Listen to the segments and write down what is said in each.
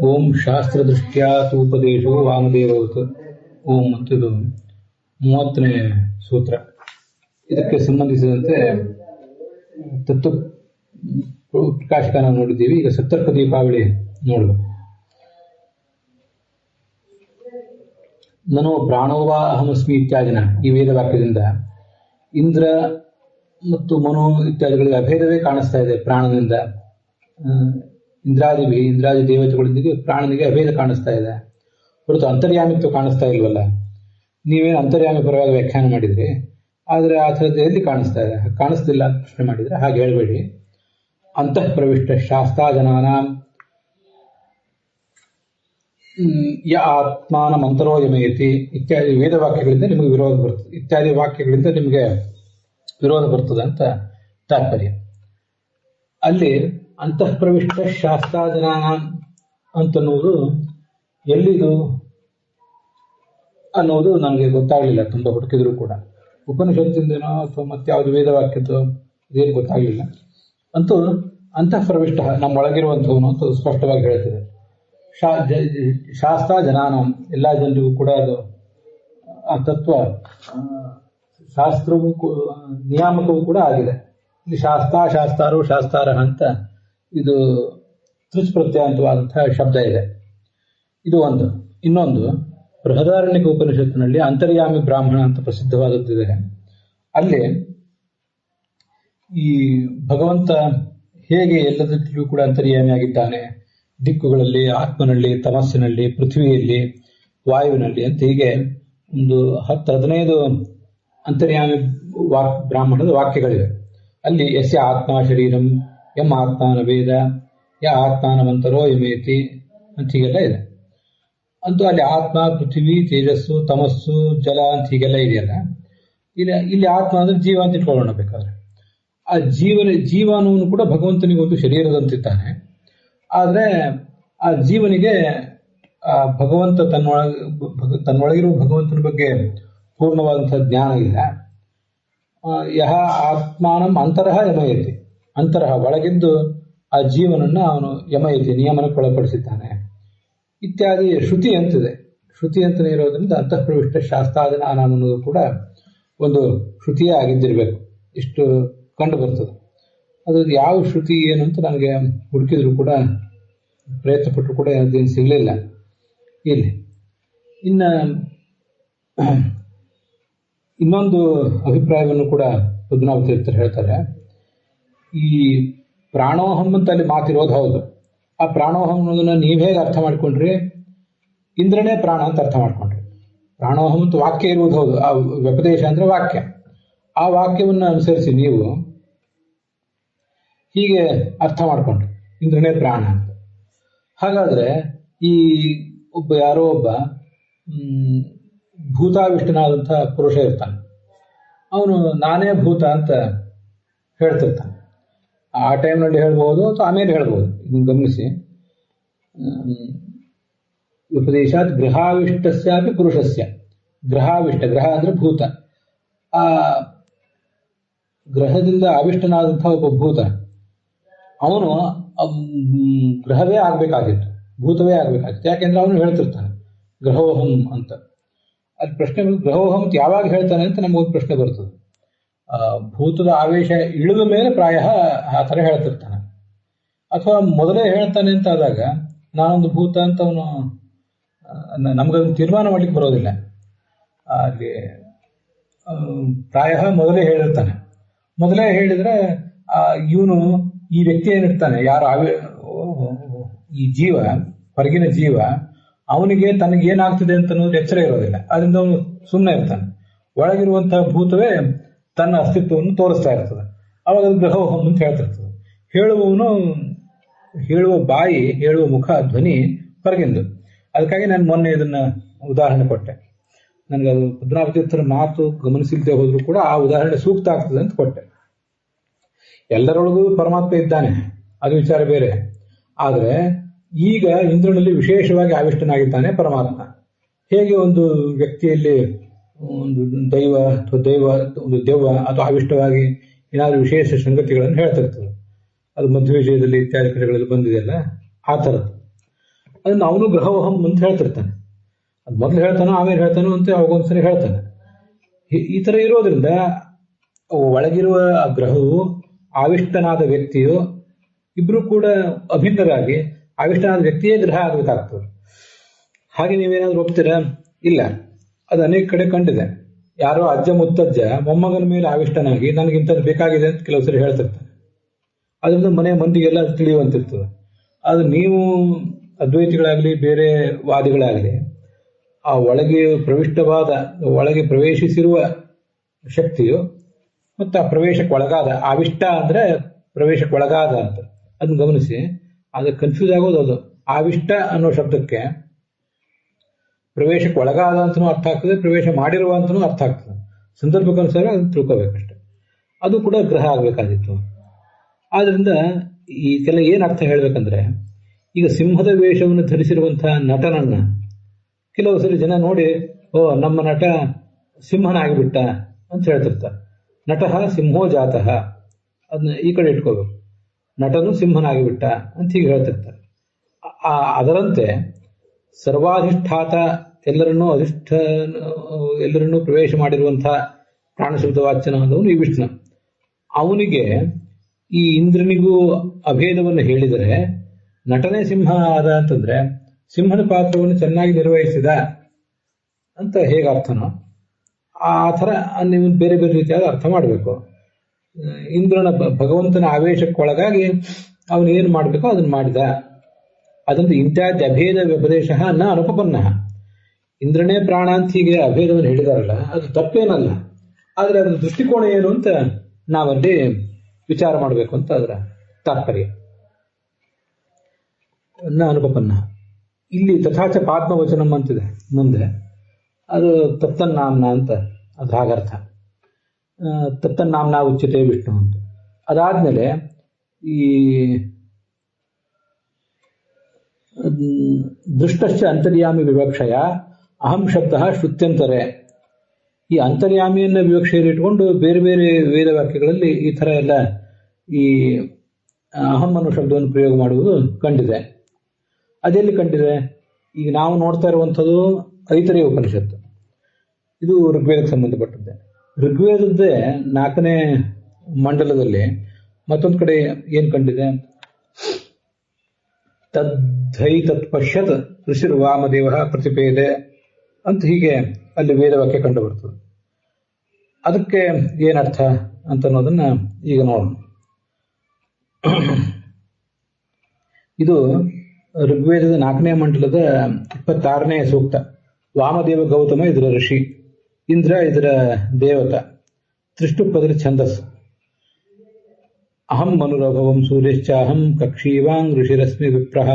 ಓಂ ಶಾಸ್ತ್ರದೃಷ್ಟ್ಯಾ ತೂಪದೇಶೋ ವಾಮದೇವವತ್. ಓಂ ಮತ್ತು ಇದು 30ನೇ ಸೂತ್ರ. ಇದಕ್ಕೆ ಸಂಬಂಧಿಸಿದಂತೆ ತತ್ವ ಪ್ರಕಾಶಕ ನಾವು ನೋಡಿದ್ದೀವಿ. ಈಗ ಸತ್ತರ್ಕ ದೀಪಾವಳಿ ನೋಡಬೇಕು. ನನು ಪ್ರಾಣೋವಾ ಅಹಮಸ್ಮಿ ಇತ್ಯಾದಿನ ಈ ವೇದ ವಾಕ್ಯದಿಂದ ಇಂದ್ರ ಮತ್ತು ಮನು ಇತ್ಯಾದಿಗಳಿಗೆ ಅಭೇದವೇ ಕಾಣಿಸ್ತಾ ಇದೆ. ಪ್ರಾಣನಿಂದ ಇಂದ್ರಾದಿ ದೇವತೆಗಳೊಂದಿಗೆ ಪ್ರಾಣನಿಗೆ ಅಭೇದ ಕಾಣಿಸ್ತಾ ಇದೆ ಹೊರತು ಅಂತರ್ಯಾಮಿತ್ವ ಕಾಣಿಸ್ತಾ ಇಲ್ವಲ್ಲ. ನೀವೇನು ಅಂತರ್ಯಾಮಿ ಪರವಾಗಿ ವ್ಯಾಖ್ಯಾನ ಮಾಡಿದ್ರಿ, ಆದರೆ ಆ ಥರದ್ದು ಎಲ್ಲಿ ಕಾಣಿಸ್ತಾ ಇದೆ? ಕಾಣಿಸ್ತಿಲ್ಲ ಅಂತ ಪ್ರಶ್ನೆ ಮಾಡಿದ್ರೆ ಹಾಗೆ ಹೇಳಬೇಡಿ. ಅಂತಃ ಪ್ರವಿಷ್ಟ ಶಾಸ್ತಾ ಜನಾನಾಂ ಯ ಆತ್ಮಾನ ಮಂತರೋ ಯಮಯತಿ ಇತ್ಯಾದಿ ವೇದವಾಕ್ಯಗಳಿಂದ ನಿಮಗೆ ವಿರೋಧ ಬರ್ತದೆ. ಇತ್ಯಾದಿ ವಾಕ್ಯಗಳಿಂದ ನಿಮಗೆ ವಿರೋಧ ಬರ್ತದೆ ಅಂತ ತಾತ್ಪರ್ಯ. ಅಲ್ಲಿ ಅಂತಃ ಪ್ರವಿಷ್ಟ ಶಾಸ್ತಾ ಜನಾನಾಂ ಅಂತನ್ನುವುದು ಎಲ್ಲಿದು ಅನ್ನೋದು ನನಗೆ ಗೊತ್ತಾಗಲಿಲ್ಲ. ತುಂಬ ಹುಡುಕಿದ್ರು ಕೂಡ ಉಪನಿಷತ್ತಿಂದನೋ ಅಥವಾ ಮತ್ತೆ ಯಾವುದು ವೇದವಾಕ್ಯದ್ದು ಇದೇನು ಗೊತ್ತಾಗಲಿಲ್ಲ. ಅಂತೂ ಅಂತಃ ಪ್ರವಿಷ್ಟ ನಮ್ಮೊಳಗಿರುವಂಥವನು ಅಂತ ಸ್ಪಷ್ಟವಾಗಿ ಹೇಳ್ತದೆ. ಶಾಸ್ತ್ರ ಜನಾನಾಂ ಎಲ್ಲ ಜನರಿಗೂ ಕೂಡ ಅದು ಆ ತತ್ವ ಶಾಸ್ತ್ರವೂ ನಿಯಾಮಕವೂ ಕೂಡ ಆಗಿದೆ. ಇಲ್ಲಿ ಶಾಸ್ತಾರು ಶಾಸ್ತಾರ ಅಂತ ಇದು ತೃಚ್ ಪ್ರತ್ಯಂತವಾದಂತಹ ಶಬ್ದ ಇದೆ. ಇದು ಒಂದು. ಇನ್ನೊಂದು ಬೃಹದಾರಣ್ಯಕ ಉಪನಿಷತ್ತಿನಲ್ಲಿ ಅಂತರ್ಯಾಮಿ ಬ್ರಾಹ್ಮಣ ಅಂತ ಪ್ರಸಿದ್ಧವಾದದ್ದಿದೆ. ಅಲ್ಲಿ ಈ ಭಗವಂತ ಹೇಗೆ ಎಲ್ಲದಕ್ಕೂ ಕೂಡ ಅಂತರ್ಯಾಮಿಯಾಗಿದ್ದಾನೆ, ದಿಕ್ಕುಗಳಲ್ಲಿ, ಆತ್ಮನಲ್ಲಿ, ತಮಸ್ಸಿನಲ್ಲಿ, ಪೃಥ್ವಿಯಲ್ಲಿ, ವಾಯುವಿನಲ್ಲಿ ಅಂತ ಹೀಗೆ ಒಂದು 10-15 ಅಂತರ್ಯಾಮಿ ಬ್ರಾಹ್ಮಣದ ವಾಕ್ಯಗಳಿವೆ. ಅಲ್ಲಿ ಯಸ್ಯ ಆತ್ಮ ಶರೀರಂ ಎಂ ಆತ್ಮಾನ ವೇದ ಯ ಆತ್ಮಾನವಂತರೋ ಯಮೇತಿ ಅಂತ ಹೀಗೆಲ್ಲ ಇದೆ. ಅಂತೂ ಅಲ್ಲಿ ಆತ್ಮ, ಪೃಥ್ವಿ, ತೇಜಸ್ಸು, ತಮಸ್ಸು, ಜಲ ಅಂತ ಹೀಗೆಲ್ಲ ಇದೆಯಲ್ಲ. ಇಲ್ಲಿ ಆತ್ಮ ಅಂದ್ರೆ ಜೀವ ಅಂತ ಇಟ್ಕೊಳ್ಳೋಣ ಬೇಕಾದ್ರೆ. ಆ ಜೀವನವನ್ನು ಕೂಡ ಭಗವಂತನಿಗೆ ಒಂದು ಶರೀರದಂತಿದ್ದಾನೆ. ಆದರೆ ಆ ಜೀವನಿಗೆ ಭಗವಂತ ತನ್ನೊಳಗಿರುವ ಭಗವಂತನ ಬಗ್ಗೆ ಪೂರ್ಣವಾದಂತಹ ಜ್ಞಾನ ಇಲ್ಲ. ಯಹ ಆತ್ಮಾನಂ ಅಂತರಹ ಯಮಯತಿ, ಅಂತರಹ ಒಳಗಿದ್ದು ಆ ಜೀವನನ್ನ ಅವನು ಯಮಯತಿ ನಿಯಮನಕ್ಕೊಳಪಡಿಸಿದ್ದಾನೆ ಇತ್ಯಾದಿ ಶ್ರುತಿ ಅಂತಿದೆ. ಶ್ರುತಿ ಅಂತಲೇ ಇರೋದ್ರಿಂದ ಅಂತಃ ಪ್ರವಿಷ್ಟ ಶಾಸ್ತ್ರಾದನ ಅನ್ನೋದು ಕೂಡ ಒಂದು ಶ್ರುತಿಯೇ ಆಗಿದ್ದಿರಬೇಕು. ಇಷ್ಟು ಕಂಡು ಬರ್ತದೆ. ಅದು ಯಾವ ಶ್ರುತಿ ಏನು ಅಂತ ನನಗೆ ಹುಡುಕಿದ್ರು ಕೂಡ ಪ್ರಯತ್ನ ಪಟ್ಟರು ಕೂಡ ಅದೇನು ಸಿಗಲಿಲ್ಲ ಇಲ್ಲಿ. ಇನ್ನೊಂದು ಅಭಿಪ್ರಾಯವನ್ನು ಕೂಡ ಪದ್ಮನಾಭ ತೀರ್ಥರು ಹೇಳ್ತಾರೆ. ಈ ಪ್ರಾಣೋಹಂ ಅಂತ ಅಲ್ಲಿ ಮಾತಿರೋದು ಹೌದು. ಆ ಪ್ರಾಣೋಹಂ ಅನ್ನೋದನ್ನ ನೀವು ಹೇಗೆ ಅರ್ಥ ಮಾಡ್ಕೊಂಡ್ರಿ? ಇಂದ್ರನೇ ಪ್ರಾಣ ಅಂತ ಅರ್ಥ ಮಾಡ್ಕೊಂಡ್ರಿ. ಪ್ರಾಣೋಹಂ ಅಂತ ವಾಕ್ಯ ಇರುವುದು ಹೌದು. ಆ ವ್ಯಪದೇಶ ಅಂದ್ರೆ ವಾಕ್ಯ. ಆ ವಾಕ್ಯವನ್ನು ಅನುಸರಿಸಿ ನೀವು ಹೀಗೆ ಅರ್ಥ ಮಾಡ್ಕೊಂಡ್ರಿ, ಇಂದ್ರನೇ ಪ್ರಾಣ ಅಂತ. ಹಾಗಾದ್ರೆ ಈ ಯಾರೋ ಒಬ್ಬ ಭೂತಾವಿಷ್ಟನಾದಂತಹ ಪುರುಷ ಇರ್ತಾನೆ. ಅವನು ನಾನೇ ಭೂತ ಅಂತ ಹೇಳ್ತಿರ್ತಾನೆ. ಆ ಟೈಮ್ನಲ್ಲಿ ಹೇಳ್ಬೋದು ಅಥವಾ ಆಮೇಲೆ ಹೇಳ್ಬೋದು. ಇದನ್ನು ಗಮನಿಸಿ. ಉಪದೇಶಾತ್ ಗೃಹಾವಿಷ್ಟಸ್ಯಾಪಿ ಪುರುಷಸ್ಯ. ಗ್ರಹಾವಿಷ್ಟ, ಗ್ರಹ ಅಂದ್ರೆ ಭೂತ. ಆ ಗ್ರಹದಿಂದ ಆವಿಷ್ಟನಾದಂತಹ ಒಬ್ಬ ಭೂತ, ಅವನು ಗ್ರಹವೇ ಆಗ್ಬೇಕಾಗಿತ್ತು, ಭೂತವೇ ಆಗ್ಬೇಕಾಗಿತ್ತು. ಯಾಕೆಂದ್ರೆ ಅವನು ಹೇಳ್ತಿರ್ತಾನೆ ಗ್ರಹೋಹಂ ಅಂತ. ಅದು ಪ್ರಶ್ನೆ, ಗ್ರಹೋಹಂ ಯಾವಾಗ ಹೇಳ್ತಾನೆ ಅಂತ ನಮಗೊಂದು ಪ್ರಶ್ನೆ ಬರ್ತದೆ. ಭೂತದ ಆವೇಶ ಇಳಿದ ಮೇಲೆ ಪ್ರಾಯ ಆ ಥರ ಹೇಳ್ತಿರ್ತಾನೆ. ಅಥವಾ ಮೊದಲೇ ಹೇಳ್ತಾನೆ ಅಂತ ಆದಾಗ ನಾನೊಂದು ಭೂತ ಅಂತ ಅವನು ನಮಗದನ್ನು ತೀರ್ಮಾನ ಮಾಡ್ಲಿಕ್ಕೆ ಬರೋದಿಲ್ಲ. ಅಲ್ಲಿ ಪ್ರಾಯ ಮೊದಲೇ ಹೇಳಿರ್ತಾನೆ. ಮೊದಲೇ ಹೇಳಿದ್ರೆ ಇವನು ಈ ವ್ಯಕ್ತಿ ಏನಿರ್ತಾನೆ, ಯಾರು ಈ ಜೀವ, ಹೊರಗಿನ ಜೀವ, ಅವನಿಗೆ ತನಗೇನಾಗ್ತಿದೆ ಅಂತ ಅನ್ನೋದು ಎಚ್ಚರ ಇರೋದಿಲ್ಲ. ಅದರಿಂದ ಅವನು ಸುಮ್ಮನೆ ಇರ್ತಾನೆ. ಒಳಗಿರುವಂತಹ ಭೂತವೇ ತನ್ನ ಅಸ್ತಿತ್ವವನ್ನು ತೋರಿಸ್ತಾ ಇರ್ತದೆ. ಅವಾಗ ಅದು ಗ್ರಹೋಹಂ ಅಂತ ಹೇಳ್ತಿರ್ತದೆ. ಹೇಳುವವನು, ಹೇಳುವ ಬಾಯಿ, ಹೇಳುವ ಮುಖ, ಧ್ವನಿ ಹೊರಗಿಂದು. ಅದಕ್ಕಾಗಿ ನಾನು ಮೊನ್ನೆ ಇದನ್ನ ಉದಾಹರಣೆ ಕೊಟ್ಟೆ. ನನಗೆ ಅದು ಪದ್ಮನಾಭ ತೀರ್ಥರ ಮಾತು ಗಮನಿಸಿಲ್ದೆ ಹೋದ್ರೂ ಕೂಡ ಆ ಉದಾಹರಣೆ ಸೂಕ್ತ ಆಗ್ತದೆ ಅಂತ ಕೊಟ್ಟೆ. ಎಲ್ಲರೊಳಗೂ ಪರಮಾತ್ಮ ಇದ್ದಾನೆ, ಅದು ವಿಚಾರ ಬೇರೆ. ಆದರೆ ಈಗ ಇಂದ್ರನಲ್ಲಿ ವಿಶೇಷವಾಗಿ ಆವಿಷ್ಟನಾಗಿದ್ದಾನೆ ಪರಮಾತ್ಮ. ಹೇಗೆ ಒಂದು ವ್ಯಕ್ತಿಯಲ್ಲಿ ಒಂದು ದೈವ ಅಥವಾ ಒಂದು ದೆವ್ವ ಅದು ಆವಿಷ್ಟವಾಗಿ ಏನಾದರೂ ವಿಶೇಷ ಸಂಗತಿಗಳನ್ನು ಹೇಳ್ತಿರ್ತದೆ, ಅದು ಮಧ್ವ ವಿಜಯದಲ್ಲಿ ಇತ್ಯಾದಿ ಕಡೆಗಳಲ್ಲಿ ಬಂದಿದೆಯಲ್ಲ, ಆ ಥರದ್ದು ಅದನ್ನು ಅವನು ಗ್ರಹೋಹಂ ಅಂತ ಹೇಳ್ತಿರ್ತಾನೆ. ಅದು ಮೊದಲು ಹೇಳ್ತಾನೋ ಆಮೇಲೆ ಹೇಳ್ತಾನೋ ಅಂತ ಅವಾಗೊಂದ್ಸರಿ ಹೇಳ್ತಾನೆ. ಈ ಥರ ಇರೋದ್ರಿಂದ ಒಳಗಿರುವ ಗ್ರಹವು ಆವಿಷ್ಟನಾದ ವ್ಯಕ್ತಿಯು ಇಬ್ರು ಕೂಡ ಅಭಿನ್ನರಾಗಿ ಆವಿಷ್ಟನಾದ ವ್ಯಕ್ತಿಯೇ ಗ್ರಹ ಆಗಬೇಕಾಗ್ತದೆ. ಹಾಗೆ ನೀವೇನಾದ್ರೂ ಒಪ್ತೀರಾ? ಇಲ್ಲ. ಅದು ಅನೇಕ ಕಡೆ ಕಂಡಿದೆ. ಯಾರೋ ಅಜ್ಜ ಮುತ್ತಜ್ಜ ಮೊಮ್ಮಗನ ಮೇಲೆ ಆವಿಷ್ಟನಾಗಿ ನನಗಿಂಥದ್ದು ಬೇಕಾಗಿದೆ ಅಂತ ಕೆಲವು ಸರಿ ಹೇಳ್ತಿರ್ತಾನೆ. ಅದರಿಂದ ಮನೆ ಮಂದಿಗೆಲ್ಲ ತಿಳಿಯುವಂತಿರ್ತದೆ. ಅದು ನೀವು ಅದ್ವೈತಿಗಳಾಗಲಿ ಬೇರೆ ವಾದಿಗಳಾಗಲಿ ಆ ಒಳಗೆ ಪ್ರವಿಷ್ಟವಾದ ಒಳಗೆ ಪ್ರವೇಶಿಸಿರುವ ಶಕ್ತಿಯು ಮತ್ತು ಆ ಪ್ರವೇಶಕ್ಕೆ ಒಳಗಾದ ಆವಿಷ್ಟ ಅಂದ್ರೆ ಪ್ರವೇಶಕ್ಕೆ ಒಳಗಾದ ಅಂತ ಅದನ್ನ ಗಮನಿಸಿ. ಅದು ಕನ್ಫ್ಯೂಸ್ ಆಗೋದು. ಅದು ಆವಿಷ್ಟ ಅನ್ನೋ ಶಬ್ದಕ್ಕೆ ಪ್ರವೇಶಕ್ಕೆ ಒಳಗಾದ ಅಂತನೂ ಅರ್ಥ ಆಗ್ತದೆ, ಪ್ರವೇಶ ಮಾಡಿರುವ ಅಂತನೂ ಅರ್ಥ ಆಗ್ತದೆ. ಸಂದರ್ಭಕ್ಕನುಸಾರ ಅದನ್ನು ತಿಳ್ಕೋಬೇಕಷ್ಟೆ. ಅದು ಕೂಡ ಗ್ರಹ ಆಗಬೇಕಾಗಿತ್ತು. ಆದ್ರಿಂದ ಈಗೆಲ್ಲ ಏನು ಅರ್ಥ ಹೇಳ್ಬೇಕಂದ್ರೆ, ಈಗ ಸಿಂಹದ ವೇಷವನ್ನು ಧರಿಸಿರುವಂತಹ ನಟನನ್ನ ಕೆಲವು ಸರಿ ಜನ ನೋಡಿ, ಓ ನಮ್ಮ ನಟ ಸಿಂಹನಾಗಿಬಿಟ್ಟ ಅಂತ ಹೇಳ್ತಿರ್ತಾರೆ. ನಟಃ ಸಿಂಹೋ ಜಾತಃ, ಅದನ್ನ ಈ ಕಡೆ ಇಟ್ಕೋಬೇಕು. ನಟನು ಸಿಂಹನಾಗಿಬಿಟ್ಟ ಅಂತ ಹೀಗೆ ಹೇಳ್ತಿರ್ತಾರೆ. ಅದರಂತೆ ಸರ್ವಾಧಿಷ್ಠಾತ ಎಲ್ಲರನ್ನೂ ಪ್ರವೇಶ ಮಾಡಿರುವಂತಹ ಪ್ರಾಣಶಬ್ದ ವಾಚ್ಯನಾದವನು ಈ ವಿಷ್ಣು. ಅವನಿಗೆ ಈ ಇಂದ್ರನಿಗೂ ಅಭೇದವನ್ನು ಹೇಳಿದರೆ ನಟನೆ ಸಿಂಹ ಆದ ಅಂತಂದ್ರೆ ಸಿಂಹದ ಪಾತ್ರವನ್ನು ಚೆನ್ನಾಗಿ ನಿರ್ವಹಿಸಿದ ಅಂತ ಹೇಗೆ ಅರ್ಥನೋ ಆ ಥರ ನೀವು ಬೇರೆ ಬೇರೆ ರೀತಿಯಾದ ಅರ್ಥ ಮಾಡಬೇಕು. ಇಂದ್ರನ ಭಗವಂತನ ಆವೇಶಕ್ಕೊಳಗಾಗಿ ಅವನು ಏನು ಮಾಡಬೇಕೋ ಅದನ್ನು ಮಾಡಿದ. ಅದಂತ ಇಂತ್ಯಾದಿ ಅಭೇದ ವ್ಯಪದೇಶ ನ ಅನುಪಪನ್ನ. ಇಂದ್ರನೇ ಪ್ರಾಣ ಅಂತ ಹೀಗೆ ಅಭೇದವನ್ನು ಹೇಳಿದಾರಲ್ಲ, ಅದು ತಪ್ಪೇನಲ್ಲ. ಆದರೆ ಅದರ ದೃಷ್ಟಿಕೋನ ಏನು ಅಂತ ನಾವಲ್ಲಿ ವಿಚಾರ ಮಾಡಬೇಕು ಅಂತ ಅದರ ತಾತ್ಪರ್ಯ. ನ ಅನುಪಪನ್ನ. ಇಲ್ಲಿ ತಥಾಚ ಪಾದ್ಮವಚನಂ ಅಂತಿದೆ ಮುಂದೆ, ಅದು ತತ್ತನ್ನಾಮ್ನ ಅಂತ ಅದು ಹಾಗರ್ಥ. ತತ್ತನ್ನಾಮ್ನ ಉಚ್ಯತೆ ವಿಷ್ಣು ಅಂತ. ಅದಾದ್ಮೇಲೆ ಈ ದೃಷ್ಟಶ್ಚ ಅಂತರ್ಯಾಮಿ ವಿವಕ್ಷಯ ಅಹಂ ಶಬ್ದ ಶ್ರುತ್ಯಂತರೆ. ಈ ಅಂತರ್ಯಾಮಿಯನ್ನ ವಿವಕ್ಷೆಯಲ್ಲಿ ಇಟ್ಕೊಂಡು ಬೇರೆ ಬೇರೆ ವೇದ ವಾಕ್ಯಗಳಲ್ಲಿ ಈ ಥರ ಎಲ್ಲ ಈ ಅಹಂ ಅನ್ನೋ ಶಬ್ದವನ್ನು ಪ್ರಯೋಗ ಮಾಡುವುದು ಕಂಡಿದೆ. ಅದೆಲ್ಲಿ ಕಂಡಿದೆ? ಈಗ ನಾವು ನೋಡ್ತಾ ಇರುವಂಥದ್ದು ಐತರೇಯ ಉಪನಿಷತ್ತು. ಇದು ಋಗ್ವೇದಕ್ಕೆ ಸಂಬಂಧಪಟ್ಟದ್ದೇ. ಋಗ್ವೇದದ್ದೇ 4ನೇ ಮಂಡಲದಲ್ಲಿ ಮತ್ತೊಂದು ಕಡೆ ಏನು ಕಂಡಿದೆ? ತದ್ಧೈ ತತ್ಪಶ್ಯತ್ ಋಷಿರ್ವಾಮದೇವ ಪ್ರತಿಪೇದೆ ಅಂತ ಹೀಗೆ ಅಲ್ಲಿ ವೇದವಾಕ್ಯ ಕಂಡು ಬರ್ತದೆ. ಅದಕ್ಕೆ ಏನರ್ಥ ಅಂತ ಅನ್ನೋದನ್ನ ಈಗ ನೋಡೋಣ. ಇದು ಋಗ್ವೇದದ 4ನೇ ಮಂಡಲದ 26ನೇ ಸೂಕ್ತ. ವಾಮದೇವ ಗೌತಮ ಇದರ ಋಷಿ, ಇಂದ್ರ ಇದರ ದೇವತ, ತ್ರಿಷ್ಟುಪದರ ಛಂದಸ್ಸು. ಅಹಂ ಮನುರಭವಂ ಸೂರ್ಯಶ್ಚಾಹಂ ಕಕ್ಷೀವಾಂಗ್ ಋಷಿರಶ್ಮಿ ವಿಪ್ರಹ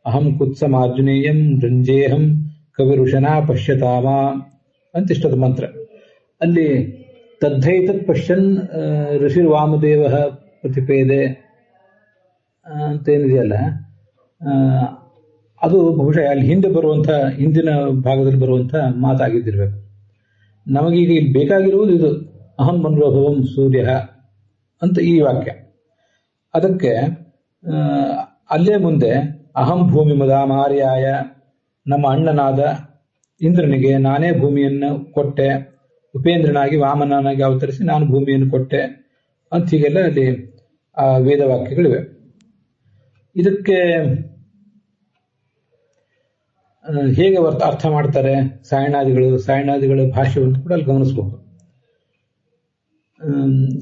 ಅಹಂ ಕುತ್ಸಮಾರ್ಜುನೇಯಂ ರಂಜೇಹಂ ಕವಿರುಷನಾ ಪಶ್ಯತಾಮ ಅಂತಿಷ್ಟದ ಮಂತ್ರ. ಅಲ್ಲಿ ತದ್ಧೈತತ್ ಪಶ್ಯನ್ ಋಷಿರ್ವಾಮದೇವ ಪ್ರತಿಪೇದೆ ಅಂತೇನಿದೆಯಲ್ಲ, ಅದು ಬಹುಶಃ ಅಲ್ಲಿ ಹಿಂದೆ ಬರುವಂಥ ಹಿಂದಿನ ಭಾಗದಲ್ಲಿ ಬರುವಂಥ ಮಾತಾಗಿದ್ದಿರಬೇಕು. ನಮಗೀಗ ಇಲ್ಲಿ ಬೇಕಾಗಿರುವುದು ಇದು, ಅಹಂ ಮನುರಭವಂ ಸೂರ್ಯ ಅಂತ ಈ ವಾಕ್ಯ. ಅದಕ್ಕೆ ಅಲ್ಲೇ ಮುಂದೆ ಅಹಂ ಭೂಮಿ ಮದಾಮಾರ್ಯಾಯ, ನಮ್ಮ ಅಣ್ಣನಾದ ಇಂದ್ರನಿಗೆ ನಾನೇ ಭೂಮಿಯನ್ನು ಕೊಟ್ಟೆ, ಉಪೇಂದ್ರನಾಗಿ ವಾಮನನಾಗಿ ಅವತರಿಸಿ ನಾನು ಭೂಮಿಯನ್ನು ಕೊಟ್ಟೆ ಅಂತ ಹೀಗೆಲ್ಲ ಅಲ್ಲಿ ಆ ವೇದವಾಕ್ಯಗಳಿವೆ. ಇದಕ್ಕೆ ಹೇಗೆ ಅರ್ಥ ಮಾಡ್ತಾರೆ ಸಾಯಣಾದಿಗಳ ಭಾಷ್ಯವನ್ನು ಕೂಡ ಅಲ್ಲಿ ಗಮನಿಸಬಹುದು.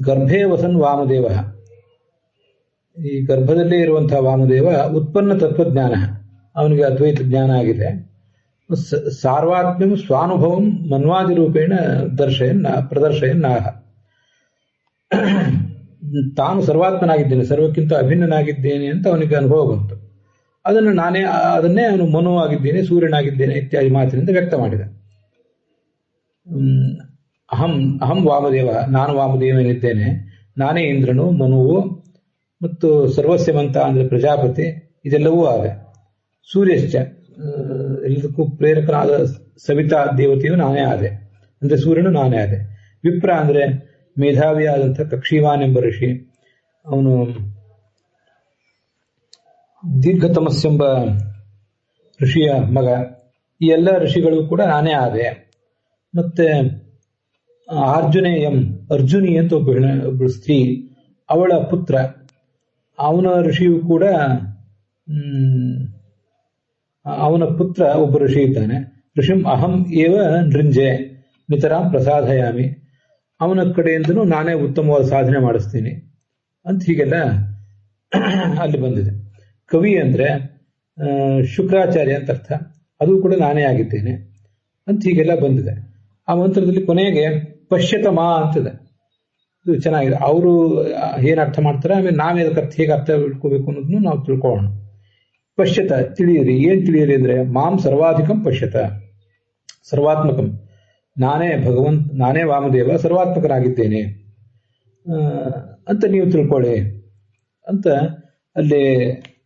ಗರ್ಭೇ ವಸನ್ ವಾಮದೇವ, ಈ ಗರ್ಭದಲ್ಲೇ ಇರುವಂತಹ ವಾಮದೇವ ಉತ್ಪನ್ನ ತತ್ವಜ್ಞಾನ, ಅವನಿಗೆ ಅದ್ವೈತ ಜ್ಞಾನ ಆಗಿದೆ. ಸಾರ್ವಾತ್ಮ್ಯಂ ಸ್ವಾನುಭವಂ ಮನ್ವಾದಿ ರೂಪೇಣ ಪ್ರದರ್ಶಯನ್ನಾಹ, ತಾನು ಸರ್ವಾತ್ಮನಾಗಿದ್ದೇನೆ, ಸರ್ವಕ್ಕಿಂತ ಅಭಿನ್ನನಾಗಿದ್ದೇನೆ ಅಂತ ಅವನಿಗೆ ಅನುಭವ ಬಂತು. ಅದನ್ನೇ ಅವನು ಮನುವಾಗಿದ್ದೇನೆ, ಸೂರ್ಯನಾಗಿದ್ದೇನೆ ಇತ್ಯಾದಿ ಮಾತಿನಿಂದ ವ್ಯಕ್ತ ಮಾಡಿದ. ಅಹಂ ವಾಮದೇವ, ನಾನು ವಾಮದೇವನಿದ್ದೇನೆ, ನಾನೇ ಇಂದ್ರನು, ಮನುವು ಮತ್ತು ಸರ್ವಸ್ಯಮಂತ ಅಂದ್ರೆ ಪ್ರಜಾಪತಿ, ಇದೆಲ್ಲವೂ ಆದ. ಸೂರ್ಯಶ್ಚ, ಎಲ್ಲದಕ್ಕೂ ಪ್ರೇರಕನಾದ ಸವಿತಾ ದೇವತೆಯು ನಾನೇ ಆದೆ, ಅಂದ್ರೆ ಸೂರ್ಯನು ನಾನೇ ಆದೆ. ವಿಪ್ರ ಅಂದ್ರೆ ಮೇಧಾವಿಯಾದಂಥ ಕಕ್ಷೀವಾನ್ ಎಂಬ ಋಷಿ, ದೀರ್ಘತಮಸ್ಸೆಂಬ ಋಷಿಯ ಮಗ. ಈ ಎಲ್ಲ ಋಷಿಗಳು ಕೂಡ ನಾನೇ ಆದೆ. ಮತ್ತೆ ಅರ್ಜುನಿ ಅಂತ ಒಬ್ಬಳು ಸ್ತ್ರೀ, ಅವಳ ಪುತ್ರ, ಅವನ ಋಷಿಯು ಕೂಡ ಅವನ ಪುತ್ರ ಒಬ್ಬ ಋಷಿ ಇದ್ದಾನೆ. ಋಷಿಂ ಅಹಂ ಏವ ನೃಂಜೆ ನಿತರಾಂ ಪ್ರಸಾದಯಾಮಿ, ಅವನ ಕಡೆಯಿಂದನೂ ನಾನೇ ಉತ್ತಮವಾದ ಸಾಧನೆ ಮಾಡಿಸ್ತೀನಿ ಅಂತ ಹೀಗೆಲ್ಲ ಅಲ್ಲಿ ಬಂದಿದೆ. ಕವಿ ಅಂದ್ರೆ ಶುಕ್ರಾಚಾರ್ಯ ಅಂತ ಅರ್ಥ, ಅದು ಕೂಡ ನಾನೇ ಆಗಿದ್ದೇನೆ ಅಂತ ಹೀಗೆಲ್ಲ ಬಂದಿದೆ. ಆ ಮಂತ್ರದಲ್ಲಿ ಕೊನೆಗೆ ಪಶ್ಯತಮ ಅಂತಿದೆ. ಇದು ಚೆನ್ನಾಗಿದೆ. ಅವರು ಏನ್ ಅರ್ಥ ಮಾಡ್ತಾರೆ, ಆಮೇಲೆ ನಾವೇ ಅದಕ್ಕೆ ಹೇಗೆ ಅರ್ಥ ಇಟ್ಕೋಬೇಕು ಅನ್ನೋದನ್ನು ನಾವು ತಿಳ್ಕೊಳ್ಳೋಣ. ಪಶ್ಯತ, ತಿಳಿಯಿರಿ. ಏನ್ ತಿಳಿಯಿರಿ ಅಂದ್ರೆ ಮಾಂ ಸರ್ವಾಧಿಕಂ ಪಶ್ಯತ, ಸರ್ವಾತ್ಮಕಂ, ನಾನೇ ವಾಮದೇವ ಸರ್ವಾತ್ಮಕನಾಗಿದ್ದೇನೆ ಅಂತ ನೀವು ತಿಳ್ಕೊಳ್ಳಿ ಅಂತ ಅಲ್ಲಿ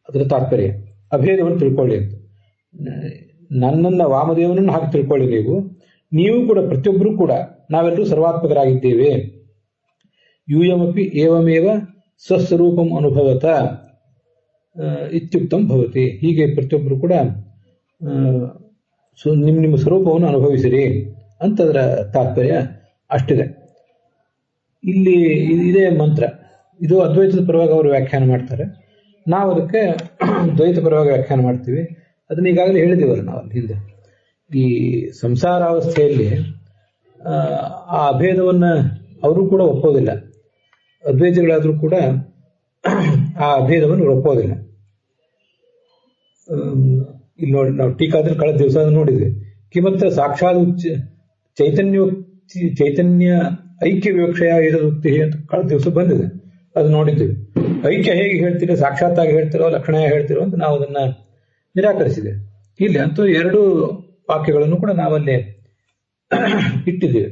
ಅದರ ತಾತ್ಪರ್ಯ. ಅಭೇದವನ್ನು ತಿಳ್ಕೊಳ್ಳಿ ಅಂತ, ನನ್ನನ್ನ ವಾಮದೇವನನ್ನು ಹಾಕಿ ತಿಳ್ಕೊಳ್ಳಿ. ನೀವು ಕೂಡ ಪ್ರತಿಯೊಬ್ಬರೂ ಕೂಡ ನಾವೆಲ್ಲರೂ ಸರ್ವಾತ್ಮಕರಾಗಿದ್ದೇವೆ. ಯೂಯಮಪಿ ಏವಮೇವ ಸ್ವಸ್ವರೂಪಂ ಅನುಭವತ ಇತ್ಯುಕ್ತಂ ಭವತಿ. ಹೀಗೆ ಪ್ರತಿಯೊಬ್ಬರು ಕೂಡ ನಿಮ್ಮ ಸ್ವರೂಪವನ್ನು ಅನುಭವಿಸಿರಿ ಅಂತ ಅದರ ತಾತ್ಪರ್ಯ ಅಷ್ಟಿದೆ. ಇಲ್ಲಿ ಇದೇ ಮಂತ್ರ, ಇದು ಅದ್ವೈತದ ಪರವಾಗಿ ಅವರು ವ್ಯಾಖ್ಯಾನ ಮಾಡ್ತಾರೆ, ನಾವು ಅದಕ್ಕೆ ದ್ವೈತ ಪರವಾಗಿ ವ್ಯಾಖ್ಯಾನ ಮಾಡ್ತೀವಿ. ಅದನ್ನ ಈಗಾಗಲೇ ಹೇಳಿದೀವಲ್ಲ ನಾವು ಅಲ್ಲಿ ಹಿಂದೆ. ಈ ಸಂಸಾರಾವಸ್ಥೆಯಲ್ಲಿ ಆ ಅಭೇದವನ್ನ ಅವರು ಕೂಡ ಒಪ್ಪೋದಿಲ್ಲ. ಅದ್ವೈತಗಳಾದ್ರೂ ಕೂಡ ಆ ಅಭೇದವನ್ನು ಒಪ್ಪೋದಿಲ್ಲ. ಇಲ್ಲಿ ನೋಡಿ, ನಾವು ಟೀಕಾದಲ್ಲಿ ಕಳೆದ ದಿವಸ ನೋಡಿದ್ವಿ. ಕಿಮತ್ರ ಸಾಕ್ಷಾತ್ ಚೈತನ್ಯ ಐಕ್ಯ ವಿವಕ್ಷಯ ಇರೋದುಕ್ತಿ ಅಂತ ಕಳೆದ ದಿವಸ ಬಂದಿದೆ, ಅದು ನೋಡಿದ್ದೀವಿ. ಐಕ್ಯ ಹೇಗೆ ಹೇಳ್ತೀರೋ, ಸಾಕ್ಷಾತ್ತಾಗಿ ಹೇಳ್ತಿರೋ, ಲಕ್ಷಣ ಹೇಳ್ತಿರೋ ಅಂತ ನಾವು ಅದನ್ನ ನಿರಾಕರಿಸಿದೆ. ಇಲ್ಲಿ ಅಂತೂ ಎರಡು ವಾಕ್ಯಗಳನ್ನು ಕೂಡ ನಾವಲ್ಲಿ ಇಟ್ಟಿದ್ದೇವೆ.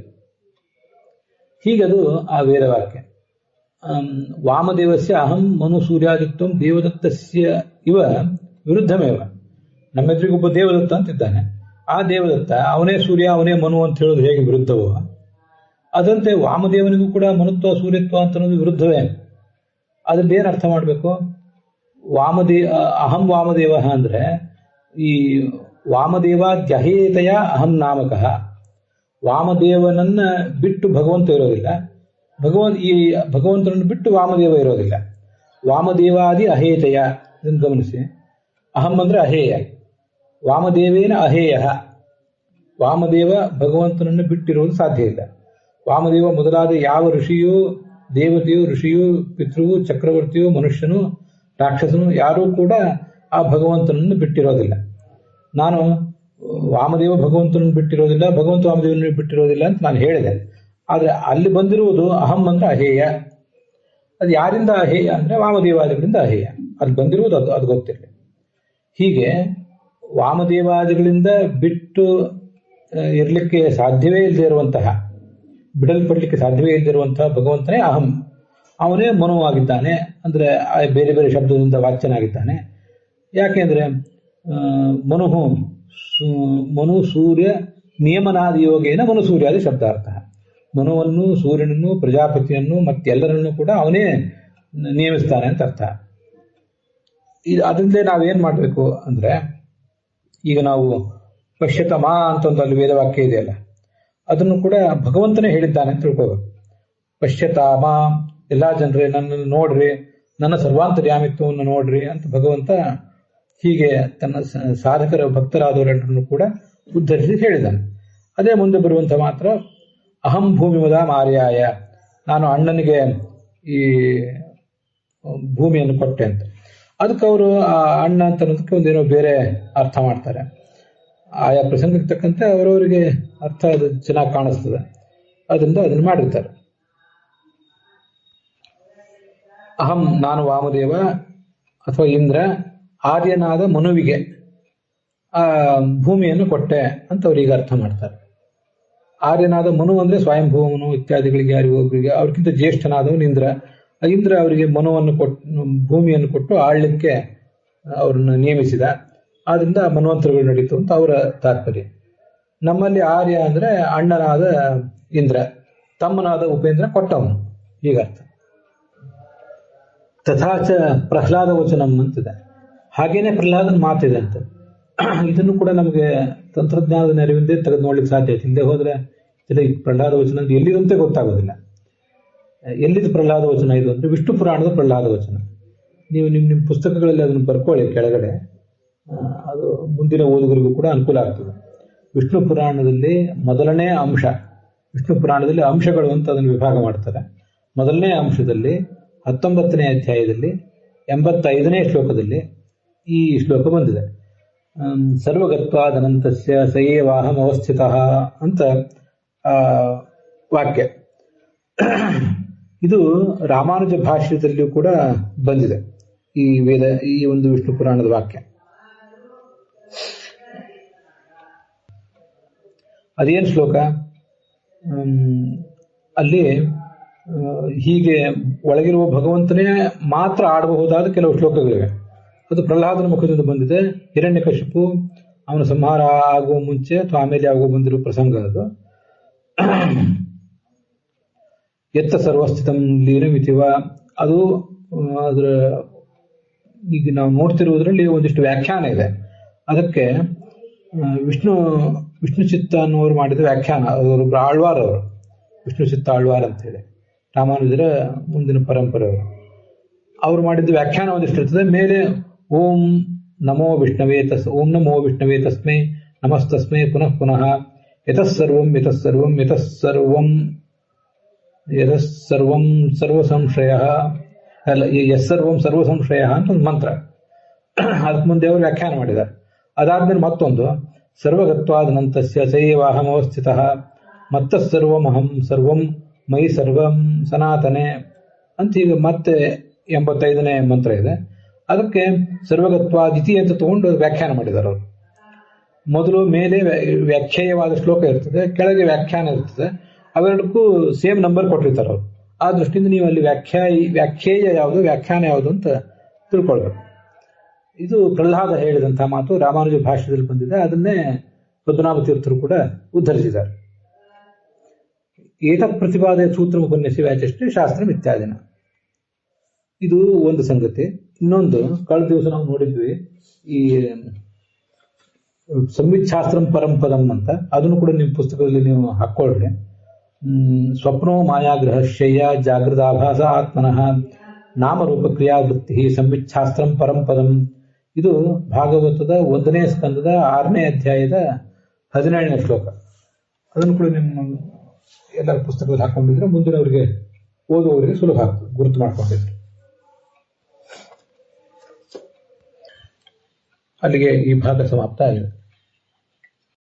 ಹೀಗದು ಆ ವೇದವಾಕ್ಯ. ವಾಮದೇವಸ್ಯ ಅಹಂ ಮನು ಸೂರ್ಯಾದಿತ್ವಂ ದೇವದತ್ತಸ್ಯ ಇವ ವಿರುದ್ಧಮೇವ. ನಮ್ಮೆದ್ರಿಗೊಬ್ಬ ದೇವದತ್ತ ಅಂತಿದ್ದಾನೆ. ಆ ದೇವದತ್ತ ಅವನೇ ಸೂರ್ಯ ಅವನೇ ಮನು ಅಂತ ಹೇಳೋದು ಹೇಗೆ ವಿರುದ್ಧವೋ, ಅದಂತೆ ವಾಮದೇವನಿಗೂ ಕೂಡ ಮನುತ್ವ ಸೂರ್ಯತ್ವ ಅಂತ ಅನ್ನೋದು ವಿರುದ್ಧವೇ. ಅದ್ರಲ್ಲಿ ಏನ್ ಅರ್ಥ ಮಾಡ್ಬೇಕು? ಅಹಂ ವಾಮದೇವ ಅಂದ್ರೆ ಈ ವಾಮದೇವ ಜಹೇತಯ ಅಹಂ ನಾಮಕಃ. ವಾಮದೇವನನ್ನ ಬಿಟ್ಟು ಭಗವಂತ ಇರೋದಿಲ್ಲ, ಈ ಭಗವಂತನನ್ನು ಬಿಟ್ಟು ವಾಮದೇವ ಇರೋದಿಲ್ಲ. ವಾಮದೇವಾದಿ ಅಹೇತಯ, ಇದನ್ನು ಗಮನಿಸಿ. ಅಹಂ ಅಂದ್ರೆ ಅಹೇಯ, ವಾಮದೇವೇನ ಅಹೇಯ. ವಾಮದೇವ ಭಗವಂತನನ್ನು ಬಿಟ್ಟಿರುವುದು ಸಾಧ್ಯ ಇಲ್ಲ. ವಾಮದೇವ ಮೊದಲಾದ ಯಾವ ಋಷಿಯೂ, ದೇವತೆಯು, ಋಷಿಯು, ಪಿತೃವು, ಚಕ್ರವರ್ತಿಯು, ಮನುಷ್ಯನು, ರಾಕ್ಷಸನು ಯಾರೂ ಕೂಡ ಆ ಭಗವಂತನನ್ನು ಬಿಟ್ಟಿರೋದಿಲ್ಲ. ನಾನು ವಾಮದೇವ ಭಗವಂತನನ್ನು ಬಿಟ್ಟಿರೋದಿಲ್ಲ, ಭಗವಂತ ವಾಮದೇವನನ್ನು ಬಿಟ್ಟಿರೋದಿಲ್ಲ ಅಂತ ನಾನು ಹೇಳಿದೆ. ಆದ್ರೆ ಅಲ್ಲಿ ಬಂದಿರುವುದು ಅಹಂ ಅಂದ್ರೆ ಅಹೇಯ. ಅದು ಯಾರಿಂದ ಅಹೇಯ ಅಂದ್ರೆ ವಾಮದೇವಾದಿಗಳಿಂದ ಅಹೇಯ. ಅಲ್ಲಿ ಬಂದಿರುವುದು ಅದು ಗೊತ್ತಿರಲಿ. ಹೀಗೆ ವಾಮದೇವಾದಿಗಳಿಂದ ಬಿಟ್ಟು ಇರಲಿಕ್ಕೆ ಸಾಧ್ಯವೇ ಇಲ್ಲದೆ ಇರುವಂತಹ, ಬಿಡಲ್ಪಡಲಿಕ್ಕೆ ಸಾಧ್ಯವೇ ಇಲ್ಲದಿರುವಂತಹ ಭಗವಂತನೇ ಅಹಂ. ಅವನೇ ಮನುವಾಗಿದ್ದಾನೆ, ಅಂದ್ರೆ ಬೇರೆ ಬೇರೆ ಶಬ್ದದಿಂದ ವಾಚ್ಯನಾಗಿದ್ದಾನೆ. ಯಾಕೆಂದ್ರೆ ಮನು ಸೂರ್ಯ ನಿಯಮನಾದಿ ಯೋಗೇನ ಮನು ಸೂರ್ಯಾದಿ ಶಬ್ದಾರ್ಥ. ಮನುವನ್ನು, ಸೂರ್ಯನನ್ನು, ಪ್ರಜಾಪತಿಯನ್ನು ಮತ್ತೆಲ್ಲರನ್ನು ಕೂಡ ಅವನೇ ನೇಮಿಸ್ತಾನೆ ಅಂತ ಅರ್ಥ. ಅದರಿಂದಲೇ ನಾವೇನ್ ಮಾಡ್ಬೇಕು ಅಂದ್ರೆ, ಈಗ ನಾವು ಪಶ್ಯತಮ ಅಂತ ಒಂದು ಅಲ್ಲಿ ವೇದವಾಕ್ಯ ಇದೆಯಲ್ಲ, ಅದನ್ನು ಕೂಡ ಭಗವಂತನೇ ಹೇಳಿದ್ದಾನೆ ಅಂತ ತಿಳ್ಕೋಬೇಕು. ಪಶ್ಯತಾಮ, ಎಲ್ಲಾ ಜನರೇ ನನ್ನನ್ನು ನೋಡ್ರಿ, ನನ್ನ ಸರ್ವಾಂತರ್ಯಾಮಿತ್ವವನ್ನು ನೋಡ್ರಿ ಅಂತ ಭಗವಂತ ಹೀಗೆ ತನ್ನ ಸಾಧಕರ ಭಕ್ತರಾದವರೆಲ್ಲರನ್ನು ಕೂಡ ಉದ್ಧರಿಸಿ ಹೇಳಿದ್ದಾನೆ. ಅದೇ ಮುಂದೆ ಬರುವಂತ ಮಾತ್ರ ಅಹಂ ಭೂಮಿಮದ ಮಾರ್ಯಾಯ, ನಾನು ಅಣ್ಣನಿಗೆ ಈ ಭೂಮಿಯನ್ನು ಕೊಟ್ಟೆ ಅಂತ. ಅದಕ್ಕೆ ಅವರು ಆ ಅಣ್ಣ ಅಂತ ಅನ್ನೋದಕ್ಕೆ ಒಂದೇನೋ ಬೇರೆ ಅರ್ಥ ಮಾಡ್ತಾರೆ. ಆಯಾ ಪ್ರಸಂಗಕ್ಕೆ ತಕ್ಕಂತೆ ಅವರವರಿಗೆ ಅರ್ಥ ಅದು ಚೆನ್ನಾಗಿ ಕಾಣಿಸ್ತದೆ, ಅದರಿಂದ ಅದನ್ನು ಮಾಡಿರ್ತಾರೆ. ಅಹಂ, ನಾನು ವಾಮದೇವ ಅಥವಾ ಇಂದ್ರ ಆರ್ಯನಾದ ಮನುವಿಗೆ ಆ ಭೂಮಿಯನ್ನು ಕೊಟ್ಟೆ ಅಂತ ಅವ್ರಿಗೆ ಅರ್ಥ ಮಾಡ್ತಾರೆ. ಆರ್ಯನಾದ ಮನು ಅಂದ್ರೆ ಸ್ವಯಂಭೂ ಮನು ಇತ್ಯಾದಿಗಳಿಗೆ ಯಾರಿಗೊಬ್ಬರಿಗೆ ಅವ್ರಿಗಿಂತ ಜ್ಯೇಷ್ಠನಾದವನು ಇಂದ್ರ. ಇಂದ್ರ ಅವರಿಗೆ ಮನುವನ್ನು ಭೂಮಿಯನ್ನು ಕೊಟ್ಟು ಆಳ್ಲಿಕ್ಕೆ ಅವ್ರನ್ನ ನೇಮಿಸಿದ. ಆದ್ರಿಂದ ಮನ್ವಂತರಗಳು ನಡೀತು ಅಂತ ಅವರ ತಾತ್ಪರ್ಯ. ನಮ್ಮಲ್ಲಿ ಆರ್ಯ ಅಂದ್ರೆ ಅಣ್ಣನಾದ ಇಂದ್ರ, ತಮ್ಮನಾದ ಉಪೇಂದ್ರ ಕೊಟ್ಟವನು, ಹೀಗರ್ಥ. ತಥಾಚ ಪ್ರಹ್ಲಾದ ವಚನಂ ಅಂತಿದೆ. ಹಾಗೇನೆ ಪ್ರಹ್ಲಾದನ ಮಾತಿದೆ ಅಂತ. ಇದನ್ನು ಕೂಡ ನಮಗೆ ತಂತ್ರಜ್ಞಾನದ ನೆರವಿಂದ ತೆಗೆದು ನೋಡ್ಲಿಕ್ಕೆ ಸಾಧ್ಯ ಆಯ್ತು. ಹಿಂದೆ ಹೋದ್ರೆ ಈ ಪ್ರಹ್ಲಾದ ವಚನ ಎಲ್ಲಿದಂತೆ ಗೊತ್ತಾಗೋದಿಲ್ಲ. ಎಲ್ಲಿದು ಪ್ರಹ್ಲಾದ ವಚನ ಇದು ಅಂದ್ರೆ ವಿಷ್ಣು ಪುರಾಣದ ಪ್ರಹ್ಲಾದ ವಚನ. ನೀವು ನಿಮ್ಮ ಪುಸ್ತಕಗಳಲ್ಲಿ ಅದನ್ನು ಬರ್ಕೊಳ್ಳಿ ಕೆಳಗಡೆ, ಅದು ಮುಂದಿನ ಓದುಗರಿಗೂ ಕೂಡ ಅನುಕೂಲ ಆಗ್ತದೆ. ವಿಷ್ಣು ಪುರಾಣದಲ್ಲಿ ಮೊದಲನೇ ಅಂಶ, ವಿಷ್ಣು ಪುರಾಣದಲ್ಲಿ ಅಂಶಗಳು ಅಂತ ಅದನ್ನು ವಿಭಾಗ ಮಾಡ್ತಾರೆ. ಮೊದಲನೇ ಅಂಶದಲ್ಲಿ 19ನೇ ಅಧ್ಯಾಯದಲ್ಲಿ 85ನೇ ಶ್ಲೋಕದಲ್ಲಿ ಈ ಶ್ಲೋಕ ಬಂದಿದೆ. ಸರ್ವಗತ್ವಾದನಂತಸ್ಯ ಸಯೇವಾಹಂ ಅವಸ್ಥಿತಃ ಅಂತ ವಾಕ್ಯ. ಇದು ರಾಮಾನುಜ ಭಾಷ್ಯದಲ್ಲಿಯೂ ಕೂಡ ಬಂದಿದೆ ಈ ಈ ಒಂದು ವಿಷ್ಣು ಪುರಾಣದ ವಾಕ್ಯ. ಅದೇನು ಶ್ಲೋಕ? ಅಲ್ಲಿ ಹೀಗೆ ಒಳಗಿರುವ ಭಗವಂತನೇ ಮಾತ್ರ ಆಡಬಹುದಾದ ಕೆಲವು ಶ್ಲೋಕಗಳಿವೆ. ಅದು ಪ್ರಹ್ಲಾದನ ಮುಖದಿಂದ ಬಂದಿದೆ. ಹಿರಣ್ಯಕಶಿಪು ಅವನ ಸಂಹಾರ ಆಗುವ ಮುಂಚೆ ಅಥವಾ ಆಮೇಲೆ ಆಗುವ ಬಂದಿರುವ ಪ್ರಸಂಗ ಅದು. ಎತ್ತ ಸರ್ವಸ್ಥಿತಂ ಲೀನಮಿತಿವ, ಅದು ಅದರ ಈಗ ನಾವು ನೋಡ್ತಿರುವುದರಲ್ಲಿ ಒಂದಿಷ್ಟು ವ್ಯಾಖ್ಯಾನ ಇದೆ. ಅದಕ್ಕೆ ವಿಷ್ಣು ಚಿತ್ತ ಅನ್ನೋರು ಮಾಡಿದ ವ್ಯಾಖ್ಯಾನ, ಅವರೊಬ್ಬರು ಆಳ್ವಾರ್, ಅವರು ವಿಷ್ಣು ಚಿತ್ತ ಆಳ್ವಾರ್ ಅಂತ ಹೇಳಿ ರಾಮಾನುಜರ ಮುಂದಿನ ಪರಂಪರೆಯವರು. ಅವರು ಮಾಡಿದ ವ್ಯಾಖ್ಯಾನ ಒಂದಿಷ್ಟು ಇರ್ತದೆ. ಮೇಲೆ ಓಂ ನಮೋ ವಿಷ್ಣವೇ ಓಂ ನಮೋ ವಿಷ್ಣವೇ ತಸ್ಮೈ ನಮಸ್ತಸ್ಮೈ ಪುನಃ ಪುನಃ ಯತಸ್ಸರ್ವಂ ಯತಸ್ಸರ್ವಂ ಯತಸ್ಸರ್ವಂ ಯತಸ್ಸರ್ವಂ ಸರ್ವಸಂಶಯ ಅಲ್ಲ ಯಸ್ಸರ್ವಂ ಸರ್ವಸಂಶಯ ಅಂತ ಒಂದು ಮಂತ್ರ. ಅದಕ್ಕೆ ಮುಂದೆ ಅವರು ವ್ಯಾಖ್ಯಾನ ಮಾಡಿದ್ದಾರೆ. ಅದಾದ್ಮೇಲೆ ಮತ್ತೊಂದು ಸರ್ವಗತ್ವಾದನಂತಸ್ಯ ಸಯೇವಾಹಂ ಅವಸ್ಥಿತಃ ಮತ್ತಸ್ಸರ್ವಮಹಂ ಸರ್ವಂ ಮೈ ಸರ್ವಂ ಸನಾತನೆ ಅಂತ ಈಗ ಮತ್ತೆ 85ನೇ ಮಂತ್ರ ಇದೆ. ಅದಕ್ಕೆ ಸರ್ವಗತ್ವಾದಿತಿ ಅಂತ ತಗೊಂಡು ವ್ಯಾಖ್ಯಾನ ಮಾಡಿದ್ದಾರೆ ಅವರು. ಮೊದಲು ಮೇಲೆ ವ್ಯಾಖ್ಯೇಯವಾದ ಶ್ಲೋಕ ಇರ್ತದೆ, ಕೆಳಗೆ ವ್ಯಾಖ್ಯಾನ ಇರ್ತದೆ. ಅವೆರಡಕ್ಕೂ ಸೇಮ್ ನಂಬರ್ ಕೊಟ್ಟಿರ್ತಾರೆ ಅವರು. ಆ ದೃಷ್ಟಿಯಿಂದ ನೀವು ಅಲ್ಲಿ ವ್ಯಾಖ್ಯೇಯ ಯಾವುದು ವ್ಯಾಖ್ಯಾನ ಯಾವುದು ಅಂತ ತಿಳ್ಕೊಳ್ಬೇಕು. ಇದು ಪ್ರಹ್ಲಾದ ಹೇಳಿದಂತಹ ಮಾತು ರಾಮಾನುಜ ಭಾಷ್ಯದಲ್ಲಿ ಬಂದಿದೆ. ಅದನ್ನೇ ಪದ್ಮನಾಭ ತೀರ್ಥರು ಕೂಡ ಉದ್ಧರಿಸಿದ್ದಾರೆ. ಏತ ಪ್ರತಿಪಾದಯ ಸೂತ್ರ ಉಪನ್ಯಾಸಿ ವ್ಯಾಚಷ್ಟೇ ಶಾಸ್ತ್ರ ಇತ್ಯಾದಿನ. ಇದು ಒಂದು ಸಂಗತಿ. ಇನ್ನೊಂದು, ಕಳೆದ ದಿವಸ ನಾವು ನೋಡಿದ್ವಿ ಈ ಸಂವಿಚ್ಛಾಸ್ತ್ರಂ ಪರಂಪದಂ ಅಂತ. ಅದನ್ನು ಕೂಡ ನಿಮ್ಮ ಪುಸ್ತಕದಲ್ಲಿ ನೀವು ಹಾಕ್ಕೊಳ್ರಿ. ಸ್ವಪ್ನೋ ಮಾಯಾಗ್ರಹಶ್ಚಯ್ಯ ಜಾಗೃತಾಭಾಸ ಆತ್ಮನಃ ನಾಮರೂಪ ಕ್ರಿಯಾವೃತ್ತಿ ಸಂವಿಚ್ಛಾಸ್ತ್ರಂ ಪರಂಪದಂ. ಇದು ಭಾಗವತದ 1ನೇ ಸ್ಕಂದದ 6ನೇ ಅಧ್ಯಾಯದ 17ನೇ ಶ್ಲೋಕ. ಅದನ್ನು ಕೂಡ ನಿಮ್ಮ ಎಲ್ಲರ ಪುಸ್ತಕದಲ್ಲಿ ಹಾಕೊಂಡಿದ್ರೆ ಮುಂದಿನವರಿಗೆ ಓದುವವರಿಗೆ ಸುಲಭ ಆಗ್ತದೆ, ಗುರುತು ಮಾಡ್ಕೊಂಡಿದ್ರೆ. ಅಲ್ಲಿಗೆ ಈ ಭಾಗ ಸಮಾಪ್ತ ಆಗಿದೆ.